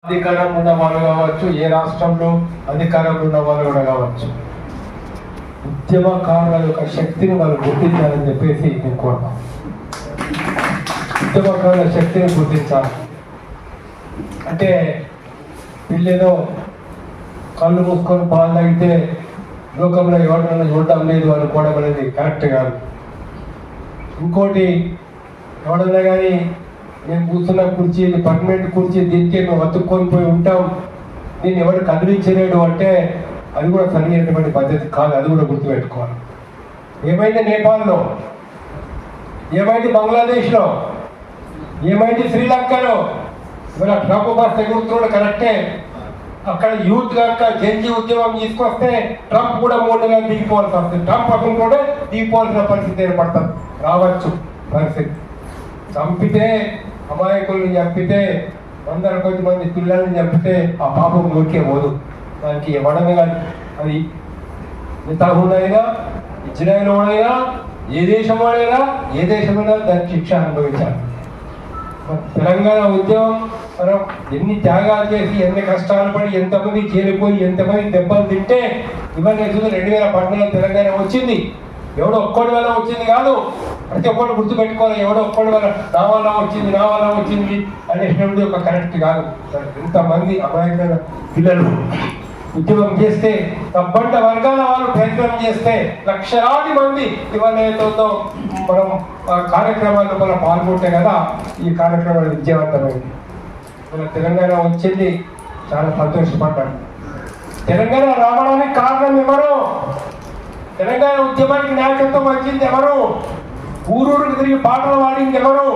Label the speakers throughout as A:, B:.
A: అధికారం ఉన్న వాళ్ళు కావచ్చు, ఏ రాష్ట్రంలో అధికారంలో ఉన్న వాళ్ళు కూడా కావచ్చు, ఉద్యమకారుల యొక్క శక్తిని వాళ్ళు గుర్తించాలని చెప్పేసి నేను కోరుతాను. ఉద్యమకారుల శక్తిని గుర్తించాలి అంటే పిల్లలు కళ్ళు మూసుకొని పాలు తాగితే లోకంలో ఎవరినైనా చూడడం లేదు అనుకోవడం అనేది కరెక్ట్ కాదు. ఇంకోటి ఎవడన్నా కానీ నేను కూర్చున్న కుర్చీ పర్మనెంట్ కుర్చీ దీనికే మేము అతుక్కొని పోయి ఉంటాం, నేను ఎవరు కదిలించలేడు అంటే అది కూడా సరైనటువంటి పద్ధతి కాదు. అది కూడా గుర్తుపెట్టుకోవాలి. ఏమైంది నేపాల్లో, ఏమైంది బంగ్లాదేశ్లో, ఏమైంది శ్రీలంకలో, ఇవాళ ట్రంప్ బస్ ఎగురుతున్నాడు కరెక్టే. అక్కడ యూత్ కనుక జంజీ ఉద్యమం తీసుకొస్తే ట్రంప్ కూడా 3 నెలలు దిగిపోవాల్సి వస్తుంది. ట్రంప్ అసలు కూడా దిగిపోవాల్సిన పరిస్థితి ఏర్పడుతుంది, రావచ్చు పరిస్థితి. చంపితే అమాయకుల్ని చంపితే 100 కొద్ది మంది పిల్లల్ని చంపితే ఆ పాపం ఊరికే పోదు. దానికి ఎవడమే కాదు, అది నితాహునైనా ఇజ్రాయెల్ వాడైనా ఏ దేశం వాడైనా ఏ దేశమైనా దానికి శిక్ష అనుభవించాలి. తెలంగాణ ఉద్యమం మనం ఎన్ని త్యాగాలు చేసి ఎన్ని కష్టాలు పడి ఎంతమంది చేరిపోయి ఎంతమంది దెబ్బలు తింటే ఇవన్నీ 2014 తెలంగాణ వచ్చింది. ఎవడో ఒక్కడి వల్ల వచ్చింది కాదు, ప్రతి ఒక్కటి గుర్తుపెట్టుకోవాలి. ఎవడో ఒక్కడి వల్ల నా వల్ల వచ్చింది అనేటువంటి ఒక కరెక్ట్ కాదు. ఇంతమంది అమాయకమైన పిల్లలు ఉద్యమం చేస్తే, తప్పంట వర్గాల వాళ్ళు ప్రయత్నం చేస్తే లక్షలాది మంది ఇవాళ ఏదో మనం కార్యక్రమాల్లో మనం పాల్గొంటే కదా ఈ కార్యక్రమాలు విజయవంతమైంది. మన తెలంగాణ వచ్చింది, చాలా సంతోషపడ్డాను. తెలంగాణ రావడానికి కారణం ఎవరు? తెలంగాణ ఉద్యమానికి నాయకత్వం వచ్చింది ఎవరు? ఊరూరికి తిరిగి పాటలు పాడింది ఎవరు?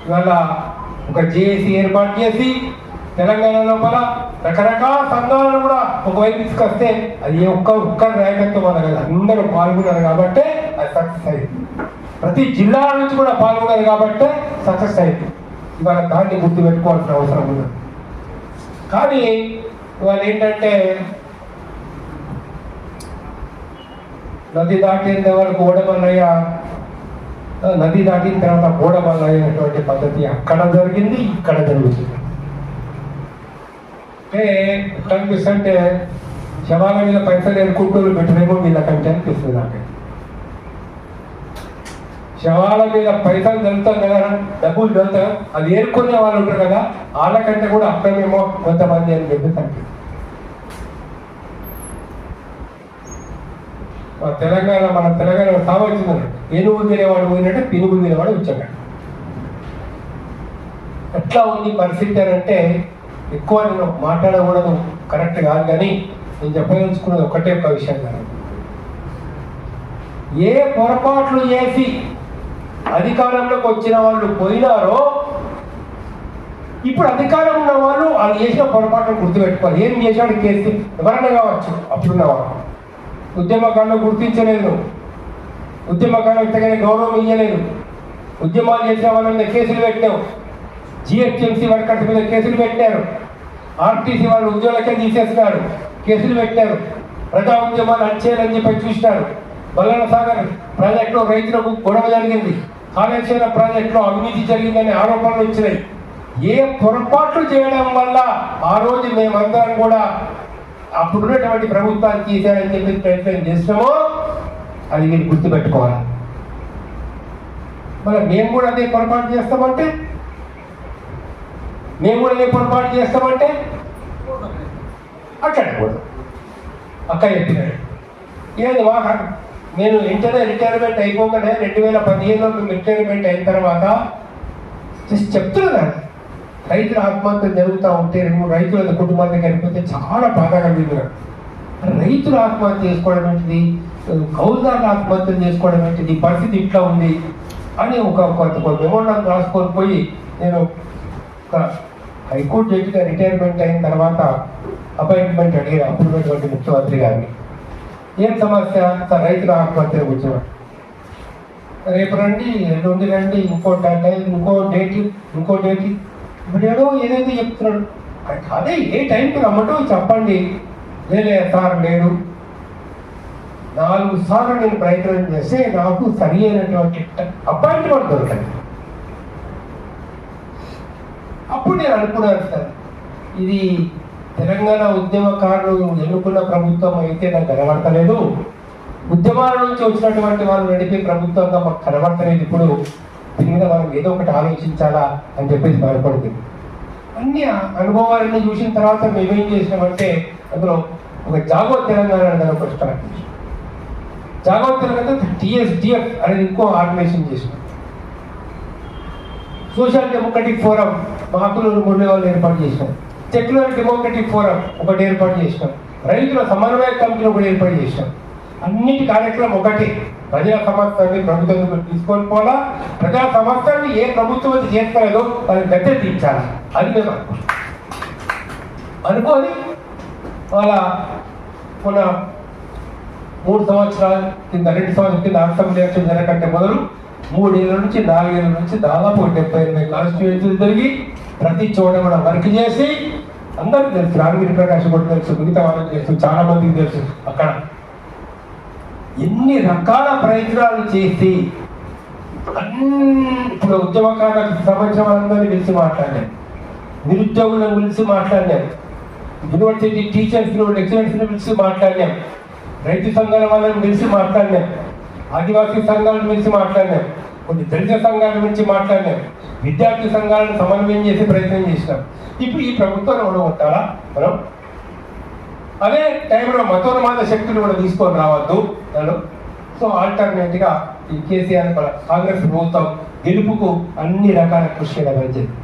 A: ఇవాళ ఒక జేఏసీ ఏర్పాటు చేసి తెలంగాణ లోపల రకరకాల సంఘాలను కూడా ఒకవైపు తీసుకొస్తే అది ఒక్క నాయకత్వం అన్న కదా, అందరూ పాల్గొన్నారు కాబట్టి అది సక్సెస్ అయింది. ప్రతి జిల్లా నుంచి కూడా పాల్గొన్నారు కాబట్టి సక్సెస్ అయింది. ఇవాళ దాన్ని గుర్తు పెట్టుకోవాల్సిన అవసరం ఉంది. కానీ ఇవాళ ఏంటంటే నది దాటిన వరకు ఓడమల్లయ్య, నది దాటిన తర్వాత ఓడమల్లయ్య అనేటువంటి పద్ధతి అక్కడ జరిగింది, ఇక్కడ జరుగుతుంది. అంటే ఎట్లా అనిపిస్తుంటే శవాల మీద పైసలు ఎరుకుంటూ పెట్టలేమో వీళ్ళకంటే అనిపిస్తుంది నాకు. శవాల మీద పైసలు చల్లుతాం కదా, డబ్బులు చల్లుతాం, అది ఏరుకునే వాళ్ళు ఉంటారు కదా, వాళ్ళకంటే కూడా అక్కడేమో కొంతమంది అని చెప్పేసి అనిపిస్తుంది. మన తెలంగాణ సావచ్చిందని ఏనుగు తినేవాడు పోయినట్టే పినుగు తినేవాడు వచ్చాడు. ఎట్లా ఉంది పరిస్థితి అని అంటే ఎక్కువ నేను మాట్లాడకూడదు, కరెక్ట్ కాదు. కానీ నేను చెప్పదలుచుకున్నది ఒకటే ఒక విషయం కాదు. ఏ పొరపాట్లు చేసి అధికారంలోకి వచ్చిన వాళ్ళు పోయినారో ఇప్పుడు అధికారం ఉన్న వాళ్ళు చేసిన పొరపాట్లను గుర్తుపెట్టుకోవాలి. ఏం చేశాడు కేసు ఎవరైనా కావచ్చు, అప్పుడున్నవాడు ఉద్యమకారులు గుర్తించలేదు, ఉద్యమకారులకు తగిన గౌరవం ఇవ్వలేదు, ఉద్యమాలు చేసిన వాళ్ళ మీద కేసులు పెట్టావు, జిహెచ్ఎంసీ వర్కర్స్ మీద కేసులు పెట్టారు, ఆర్టీసీ వాళ్ళు ఉద్యోగులకే తీసేస్తున్నారు, కేసులు పెట్టారు, ప్రజా ఉద్యమాలు అచ్చేయాలని చెప్పి చూసినారు. బల్లన సాగర్ ప్రాజెక్టులో రైతులకు గొడవ జరిగింది, కాళేశ్వరం ప్రాజెక్టులో అవినీతి జరిగిందనే ఆరోపణలు వచ్చినాయి. ఏ పొరపాట్లు చేయడం వల్ల ఆ రోజు మేమందరం కూడా అప్పుడున్నటువంటి ప్రభుత్వాన్ని తీసేయాలని చెప్పి ప్రయత్నం చేస్తామో అది మీరు గుర్తుపెట్టుకోవాలి. మరి మేము కూడా అదే పొరపాటు చేస్తామంటే అక్కడ కూడా అక్క చెప్పినాడు. ఏది వాహన నేను వెంటనే రిటైర్మెంట్ అయిపోగానే 2015లో రిటైర్మెంట్ అయిన తర్వాత చెప్తున్నాను, రైతుల ఆత్మహత్యలు జరుగుతూ ఉంటే 2-3 రైతుల కుటుంబాల దగ్గర వెళ్ళిపోతే చాలా బాధ కలిగినారు. రైతులు ఆత్మహత్య చేసుకోవడం ఏంటిది, కౌలుదారులు ఆత్మహత్యలు చేసుకోవడం ఏంటిది, పరిస్థితి ఇట్లా ఉంది అని ఒక మెమోరాండం రాసుకొని పోయి నేను ఒక హైకోర్టు జడ్జిగా రిటైర్మెంట్ అయిన తర్వాత అపాయింట్మెంట్ అడిగాను అప్పుడున్నటువంటి ముఖ్యమంత్రి గారిని. ఏం సమస్య సార్? రైతుల ఆత్మహత్యలు కూర్చోవాలి, రేపు రండి, ఎల్లుండి రండి, ఇంకో డేట్ ఇప్పుడు ఏదైతే చెప్తున్నాడు అదే ఏ టైంకి రమ్మటో చెప్పండి. లేదు సార్ లేడు, 4 సార్లు నేను ప్రయత్నం చేస్తే నాకు సరి అయినటువంటి అపాయింట్మెంట్ దొరకదు. అప్పుడు నేను అనుకున్నాను సార్, ఇది తెలంగాణ ఉద్యమకారులు ఎన్నుకున్న ప్రభుత్వం అయితే నాకు కనబడతలేదు, ఉద్యమాల నుంచి వచ్చినటువంటి వాళ్ళు నడిపే ప్రభుత్వంగా మాకు కనబడతలేదు. ఇప్పుడు దీని మీద మనం ఏదో ఒకటి ఆలోచించాలా అని చెప్పేసి భయపడుతుంది. అన్ని అనుభవాలన్నీ చూసిన తర్వాత మేమేం చేసినామంటే అందులో ఒక జాగో తెలంగాణ అనేది ఒక స్టార్ట్ చేసాం. జాగో తెలంగాణ TSDF అనేది ఇంకో ఆర్గనైజేషన్ చేసినాం. సోషల్ డెమోక్రటిక్ ఫోరం మహాకులు మురళి వాళ్ళు ఏర్పాటు చేసినాం. సెక్యులర్ డెమోక్రటిక్ ఫోరం ఒకటి ఏర్పాటు చేసినాం. రైతుల సమన్వయ కమిటీ ఒకటి ఏర్పాటు చేసినాం. అన్నిటి కార్యక్రమం ఒకటి, ప్రజా సమస్యని ప్రభుత్వం తీసుకొని పోవాలా, ప్రజా సమస్యని ఏ ప్రభుత్వం అయితే చేస్తలేదో వాళ్ళని గద్దె తీర్చాలి. అది మేము అనుకోని వాళ్ళ మన 3 సంవత్సరాల కింద 2 సంవత్సరాల కింద అసెంబ్లీ ఎలక్షన్ జరగకంటే మొదలు 3 ఏళ్ళ నుంచి 4 ఏళ్ళ నుంచి దాదాపు 78 కాన్స్టిట్యూన్సీలు జరిగి ప్రతి చోట కూడా వర్క్ చేసి అందరికీ తెలుసు, రామగిరి ప్రకాష్ కూడా తెలుసు, మిగతా వాళ్ళకి తెలుసు, చాలా మందికి తెలుసు. అక్కడ ఎన్ని రకాల ప్రయత్నాలు చేసి ఇప్పుడు ఉద్యమకారులకు సంబంధించిన వాళ్ళందరినీ పిలిచి మాట్లాడాం, నిరుద్యోగులను పిలిచి మాట్లాడినాం, యూనివర్సిటీ టీచర్స్ లెక్చరర్స్ని పిలిచి మాట్లాడినాం, రైతు సంఘాల వాళ్ళని పిలిచి మాట్లాడినాం, ఆదివాసీ సంఘాలను పిలిచి మాట్లాడినాం, కొన్ని దళిత సంఘాల గురించి మాట్లాడినాం, విద్యార్థి సంఘాలను సమన్వయం చేసే ప్రయత్నం చేసినాం. ఇప్పుడు ఈ ప్రభుత్వాన్ని ఓడగొట్టాలా మనం? అదే టైంలో మతోన్మాద శక్తులు కూడా తీసుకొని రావద్దు దానిలో. సో ఆల్టర్నేట్గా ఈ కేసీఆర్ కాంగ్రెస్ ప్రభుత్వం గెలుపుకు అన్ని రకాల కృషి చేయడం జరిగింది.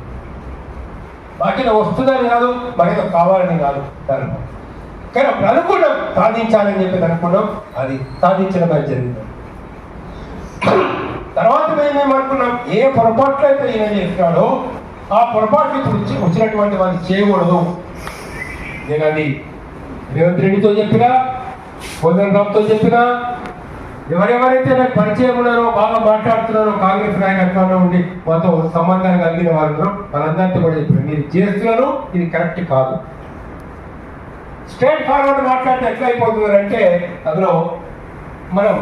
A: మాకేదో వస్తుందని కాదు, మాకేదో కావాలని కాదు దానిలో, కానీ అప్పుడు అనుకున్నాం సాధించాలని చెప్పి అనుకున్నాం, అది సాధించడం జరిగింది. తర్వాత మేమేమనుకున్నాం, ఏ పొరపాట్లు అయితే ఈయన చేసినాడో ఆ పొరపాట్లు ఇప్పుడు వచ్చినటువంటి వాళ్ళు చేయకూడదు. నేను అది రేవంత్ రెడ్డితో చెప్పినా, కోదండరామ్తో చెప్పినా, ఎవరెవరైతే నాకు పరిచయం ఉన్నారో బాగా మాట్లాడుతున్నారో కాంగ్రెస్ నాయకత్వంలో ఉండి మాతో సంబంధాన్ని కలిగిన వాళ్ళు వాళ్ళందరితో కూడా చెప్పారు, మీరు చేస్తున్నారు ఇది కరెక్ట్ కాదు. స్ట్రేట్ ఫార్వర్డ్ మాట్లాడితే ఎట్లా అయిపోతుందంటే అందులో మనం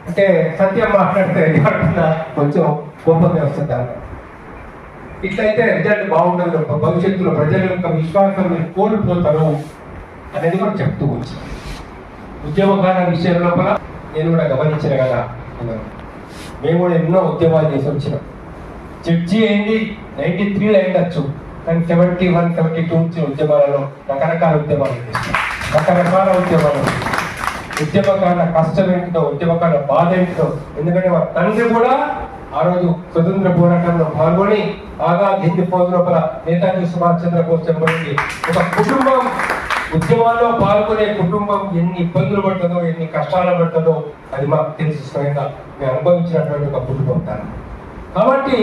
A: అంటే సత్యం మాట్లాడితే ఎవరన్నా కొంచెం కోపంగా వస్తుంది. ఇట్లయితే రిజల్ట్ బాగుండదు, భవిష్యత్తులో ప్రజల యొక్క విశ్వాసం మీరు కోల్పోతారు అనేది కూడా చెప్తూ వచ్చి ఉద్యమకాల విషయం లోపల నేను కూడా గమనించిన కదా. మేము కూడా ఎన్నో ఉద్యమాలు చేసి వచ్చినాం. జడ్జి అయింది 93లో అయిండొచ్చు, కానీ 71, 72 నుంచి ఉద్యమాలలో రకరకాల ఉద్యమాలు చేస్తాం, రకరకాల ఉద్యమాలు. ఉద్యమకాల కష్టం ఏంటిదో, ఉద్యమకాల బాధ ఏంటిదో, ఎందుకంటే మా తండ్రి కూడా ఆ రోజు స్వతంత్ర పోరాటంలో పాల్గొని ఆజాద్ హింద్ ఫౌజ్ లోపల నేతాజీ సుభాష్ చంద్రబోస్ చెప్పబడింది. ఒక కుటుంబం ఉద్యమాల్లో పాల్గొనే కుటుంబం ఎన్ని ఇబ్బందులు పడుతుందో, ఎన్ని కష్టాలు పడుతుందో అది మాకు తెలుసు, స్వయంగా మేము అనుభవించినటువంటి ఒక కుటుంబం దాన్ని. కాబట్టి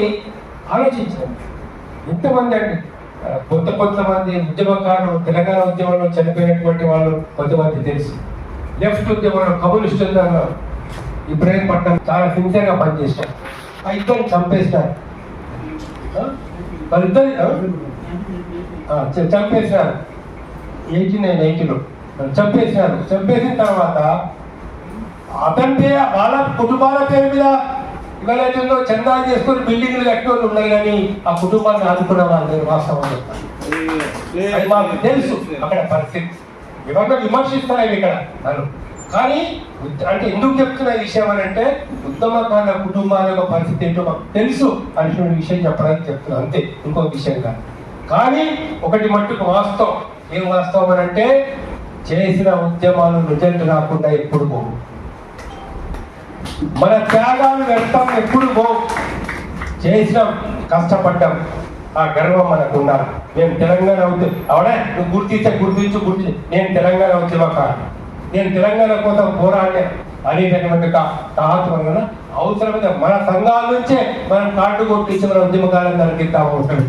A: ఆలోచించాం, ఎంతమంది అండి కొంతమంది ఉద్యమకారులు తెలంగాణ ఉద్యమంలో చనిపోయినటువంటి వాళ్ళు కొంతమంది తెలుసు. లెఫ్ట్ ఉద్యమంలో కమ్యూనిస్ట్ అన్నారు, ఇబ్రహీంపట్నం చాలా సిన్సియర్గా పనిచేశారు. ఆ ఇద్దరిని చంపేసినారు, వాళ్ళిద్దరి చంపేసినారు 89-90లో చంపేసినారు. చంపేసిన తర్వాత అతని పేరు వాళ్ళ కుటుంబాల పేరు మీద ఇవాళ చందాలు చేసుకొని బిల్డింగ్లు కట్టుకొని ఉన్నాయి, కానీ ఆ కుటుంబాన్ని ఆదుకున్న వాళ్ళు వాస్తవం చెప్తారు. అది మాకు తెలుసు అక్కడ పరిస్థితి. ఎవరన్నా విమర్శిస్తున్నాయి ఇక్కడ నన్ను, కానీ అంటే ఎందుకు చెప్తున్న విషయం అని అంటే ఉద్యమకారుల కుటుంబాల యొక్క పరిస్థితి ఏంటో మాకు తెలుసు అనేటువంటి విషయం చెప్పడానికి చెప్తున్నాను, అంతే, ఇంకో విషయం కాదు. కానీ ఒకటి మట్టుకు వాస్తవం. ఏం వాస్తవం అని అంటే చేసిన ఉద్యమాలు రిజల్ట్ రాకుండా ఎప్పుడు పోవు, మన త్యాగాలు వ్యర్థం ఎప్పుడు పోవు. చేసినాం, కష్టపడ్డాం, ఆ గర్వం మనకు ఉండాలి. మేము తెలంగాణ అవునే నువ్వు గుర్తించు నేను తెలంగాణ ఉద్యమకారు, నేను తెలంగాణ కోసం పోరాడే అనేటటువంటి తాహత్వం అవసరమైన మన సంఘాల నుంచే మనం కార్డు కొట్టించి మన ఉద్యమకాలను నరికిద్దాం అవసరం.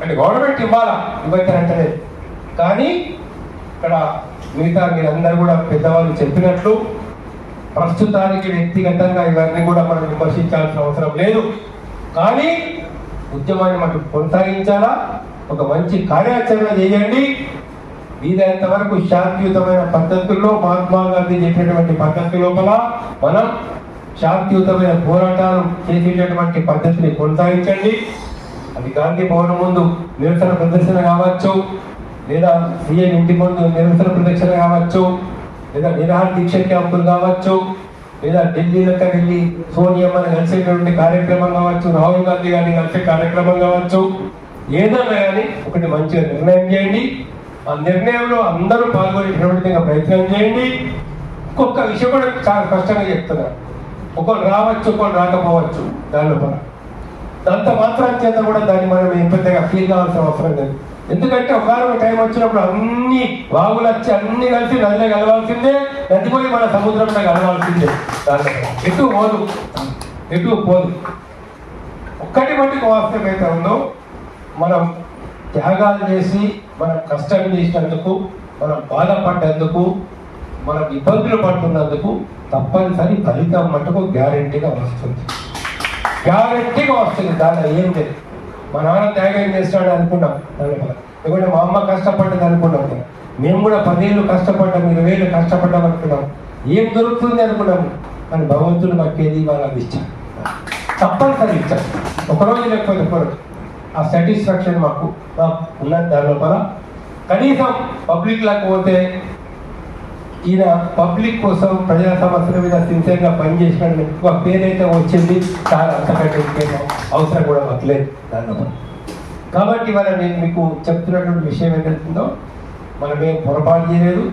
A: అంటే గవర్నమెంట్ ఇవ్వాలా, ఇవ్వచ్చంటే. కానీ ఇక్కడ మిగతా మీరందరూ కూడా పెద్దవాళ్ళు చెప్పినట్లు ప్రస్తుతానికి వ్యక్తిగతంగా ఇవన్నీ కూడా మనం విమర్శించాల్సిన అవసరం లేదు. కానీ ఉద్యమాన్ని మనం కొనసాగించాలా, ఒక మంచి కార్యాచరణ చేయండి. వీలైనంత వరకు శాంతియుతమైన పద్ధతుల్లో మహాత్మా గాంధీ చెప్పినటువంటి పద్ధతి లోపల మనం శాంతియుతమైన పోరాటాలు చేసేటటువంటి పద్ధతిని కొనసాగించండి. అది గాంధీ భవన్ ముందు నిరసన ప్రదర్శన కావచ్చు, లేదా సీఎం ఇంటి ముందు నిరసన ప్రదర్శన కావచ్చు, లేదా నిరాహార దీక్ష క్యాంపులు కావచ్చు, లేదా ఢిల్లీలకు వెళ్ళి సోనియమ్మని కలిసేటువంటి కార్యక్రమం కావచ్చు, రాహుల్ గాంధీ గారిని కలిసే కార్యక్రమం కావచ్చు, ఏదైనా కానీ ఒకటి మంచిగా నిర్ణయం చేయండి. ఆ నిర్ణయంలో అందరూ పాల్గొనేటువంటి విధంగా ప్రయత్నం చేయండి. ఇంకొక విషయం కూడా చాలా స్పష్టంగా చెప్తున్నారు, ఒకరు రావచ్చు ఒకరు రాకపోవచ్చు, దాని లోపల అంత మాత్రం చేత కూడా దాన్ని మనం ఏం పెద్దగా ఫీల్ కావాల్సిన అవసరం లేదు. ఎందుకంటే ఒకనొక టైం వచ్చినప్పుడు అన్ని వాగులు వచ్చి అన్ని కలిసి నదిలో కలవాల్సిందే, నది పోయి మన సముద్రంలో కలవాల్సిందే. దాంట్లో ఎటు పోదు. ఒక్కటి మట్టుకు వాస్తవం అయితే ఉందో, మనం త్యాగాలు చేసి మనం కష్టం చేసినందుకు, మనం బాధపడ్డందుకు, మనం ఇబ్బందులు పడుతున్నందుకు తప్పనిసరి ఫలితం మటుకు గ్యారెంటీగా వస్తుంది. దానిలో ఏం లేదు. మా నాన్న త్యాగం చేస్తాడు అనుకున్నాం, లేకుంటే మా అమ్మ కష్టపడ్డది అనుకున్నాం, మేము కూడా 10 ఏళ్ళు కష్టపడ్డాం, 20 ఏళ్ళు కష్టపడ్డాం అనుకున్నాం, ఏం దొరుకుతుంది అనుకున్నాము. కానీ భగవంతుడు మాకేది వాళ్ళకి ఇచ్చాడు, తప్పనిసరి ఇచ్చాడు. ఒకరోజు లేకపోతే ఒకరోజు ఆ సాటిస్ఫాక్షన్ మాకు ఉన్నది. దాని లోపల కనీసం పబ్లిక్ లేకపోతే ఈయన పబ్లిక్ కోసం ప్రజా సమస్యల మీద సిన్సియర్గా పనిచేసినట్టు ఎక్కువ పేరైతే వచ్చింది, చాలా అంతకంటే అవసరం కూడా మాకు లేదు దానిలో. కాబట్టి ఇవాళ నేను మీకు చెప్తున్నటువంటి విషయం ఏంటంటుందో, మనమేం పొరపాటు చేయలేదు.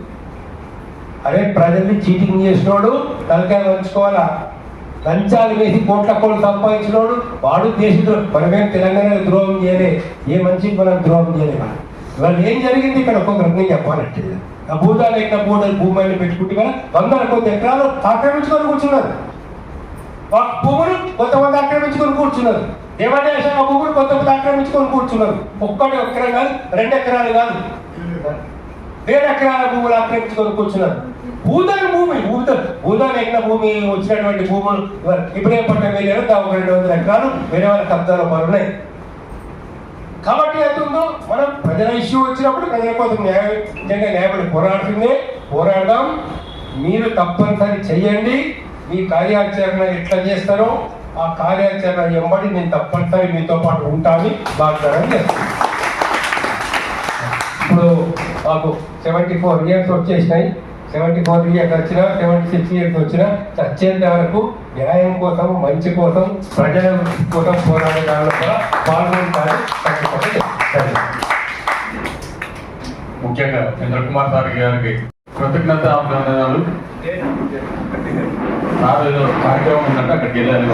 A: అదే ప్రజల్ని చీటింగ్ చేసినోడు తలకాయ వంచుకోవాలా, లంచాలు వేసి కోట్ల కోట్లు సంపాదించినోడు వాడు దేశద్రోహం. మనమేం తెలంగాణ ద్రోహం చేయలే, ఏ మనిషికి మనం ద్రోహం చేయలేదు. ఇవాళ ఏం జరిగింది ఇక్కడ ఒక్కొక్కరిని చెప్పాలంటే, ఆ భూతాలు ఎక్కడ భూములు పెట్టుకుంటే కదా 100 కొద్ది ఎకరాలు ఆక్రమించుకొని కూర్చున్నారు. భూములు కొంతమంది ఆక్రమించుకొని కూర్చున్నారు. దేవాదేశం ఆ భూములు కొంతమంది ఆక్రమించుకొని కూర్చున్నారు. ఒక్కటి ఎకరం కాదు, 2 ఎకరాలు కాదు, 1,000 ఎకరాల భూములు ఆక్రమించుకొని కూర్చున్నారు. భూదాని ఎక్కడ భూమి వచ్చినటువంటి భూములు ఇప్పుడే పట్ల వెళ్ళారు. 200 ఎకరాలు వేరే వాళ్ళ కబ్జాలో పనున్నాయి. కాబట్టి అవుతుందో మనం ప్రజల ఇష్యూ వచ్చినప్పుడు ప్రజల కోసం న్యాయపడి పోరాడదాం. మీరు తప్పనిసరి చెయ్యండి. మీ కార్యాచరణ ఎట్లా చేస్తారో ఆ కార్యాచరణ ఎంబడి నేను తప్పనిసరి మీతో పాటు ఉంటాను వాగ్దానం చేస్తాను. ఇప్పుడు మాకు 74 years వచ్చేసినాయి. 74 years వచ్చినా 76 years వచ్చినా చచ్చేంత వరకు న్యాయం కోసం, మంచి కోసం, ప్రజల కోసం పోరాడే దానిలో కూడా పాల్గొంటారని
B: ముఖ్యంగా చంద్రకుమార్ సార్ గారికి కృతజ్ఞత అభినందనలు. కార్యక్రమం ఉందంటే అక్కడికి వెళ్ళాలి.